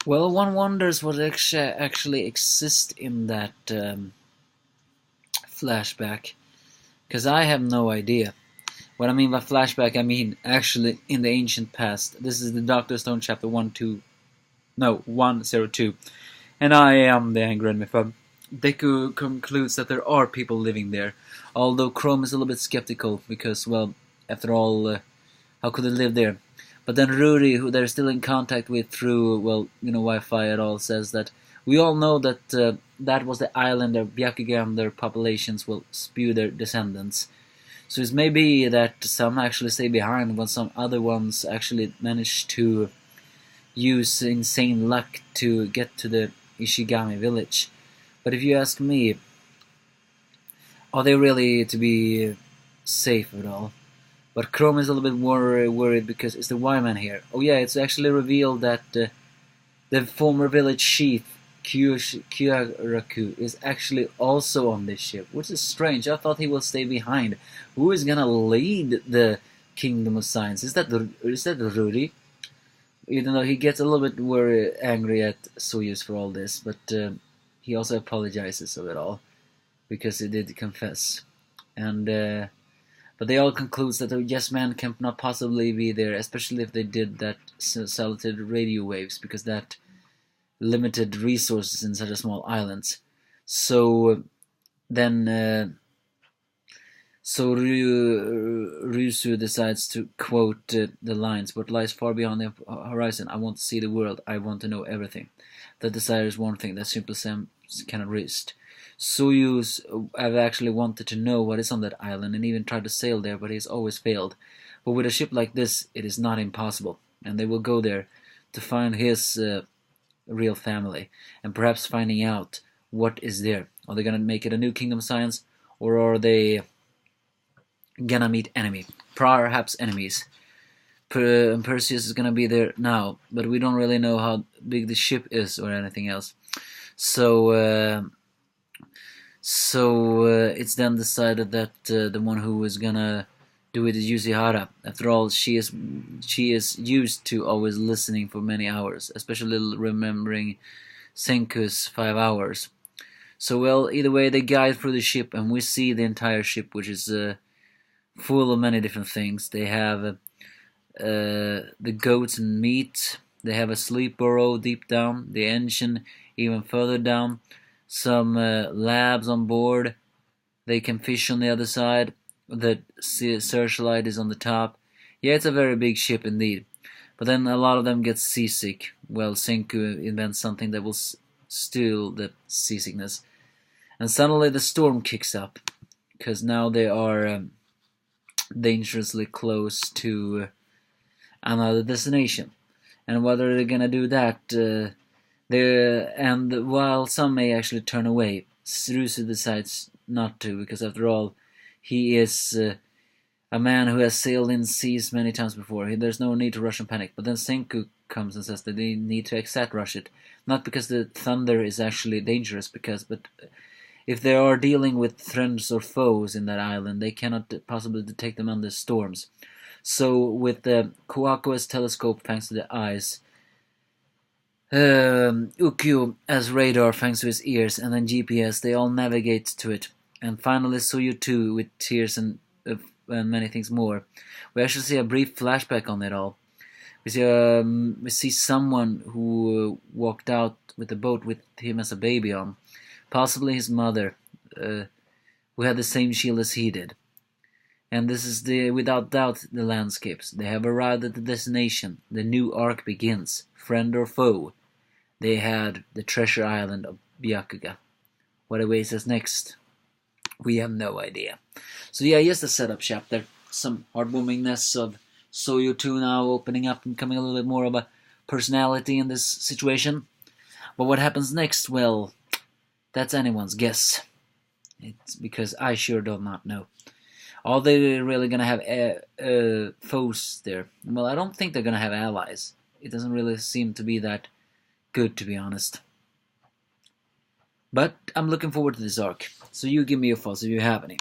Well, one wonders what actually exists in that flashback, because I have no idea. What I mean by flashback, I mean actually in the ancient past. This is the Doctor Stone chapter 102, and I am the Angry Enemy. Deku concludes that there are people living there, although Chrome is a little bit skeptical because, well, after all, how could they live there? But then Ruri, who they're still in contact with through, well, Wi-Fi at all, says that we all know that that was the island where Byakugan and their populations will spew their descendants. So it's maybe that some actually stay behind when some other ones actually manage to use insane luck to get to the Ishigami village. But if you ask me, are they really to be safe at all? But Chrome is a little bit more worried because it's the Y-Man here. Oh yeah, it's actually revealed that the former village chief, Kyuraku, is actually also on this ship, which is strange. I thought he will stay behind. Who is gonna lead the Kingdom of Science? Is that Ruri? Even though he gets a little bit angry at Soyuz for all this, but he also apologizes of it all because he did confess. And but they all conclude that the Yes Man can not possibly be there, especially if they did that solitude radio waves, because that limited resources in such a small island. So then, Ryusu decides to quote the lines, "What lies far beyond the horizon? I want to see the world. I want to know everything. That desire is one thing that simple Sam cannot resist." Soyuz have actually wanted to know what is on that island and even tried to sail there, but he has always failed. But with a ship like this, it is not impossible, and they will go there to find his real family, and perhaps finding out what is there. Are they gonna make it a new Kingdom Science, or are they gonna meet perhaps enemies? Perseus is gonna be there now, but we don't really know how big the ship is or anything else. So it's then decided that the one who is gonna do it is Yuzihara. After all, she is used to always listening for many hours, especially remembering Senku's 5 hours. So well, either way, they guide through the ship, and we see the entire ship, which is full of many different things. They have the goats and meat. They have a sleep burrow deep down. The engine even further down. Some labs on board. They can fish on the other side. The searchlight is on the top. Yeah, it's a very big ship indeed. But then a lot of them get seasick. Well, Senku invents something that will still the seasickness. And suddenly the storm kicks up. Because now they are dangerously close to another destination. And whether they're gonna do that, and while some may actually turn away, Surusu decides not to, because after all, he is a man who has sailed in seas many times before. There's no need to rush and panic. But then Senku comes and says that they need to exact rush it, not because the thunder is actually dangerous, but if they are dealing with friends or foes in that island, they cannot possibly detect them under storms. So with the Kuako's telescope thanks to the eyes, Ukyu as radar thanks to his ears, and then GPS, they all navigate to it. And finally Suyu too, with tears and many things more. We actually see a brief flashback on it all. We see someone who walked out with the boat with him as a baby on, possibly his mother, who had the same shield as he did. And this is without doubt the landscapes. They have arrived at the destination. The new arc begins. Friend or foe, they had the treasure island of Byakuga. What awaits us next? We have no idea. So yeah, just a setup chapter. Some heartwarmingness of Soyu 2 now opening up and becoming a little bit more of a personality in this situation. But what happens next? Well, that's anyone's guess. It's because I sure do not know. Are they really gonna have foes there? Well, I don't think they're gonna have allies. It doesn't really seem to be that good, to be honest. But I'm looking forward to this arc. So you give me your thoughts if you have any.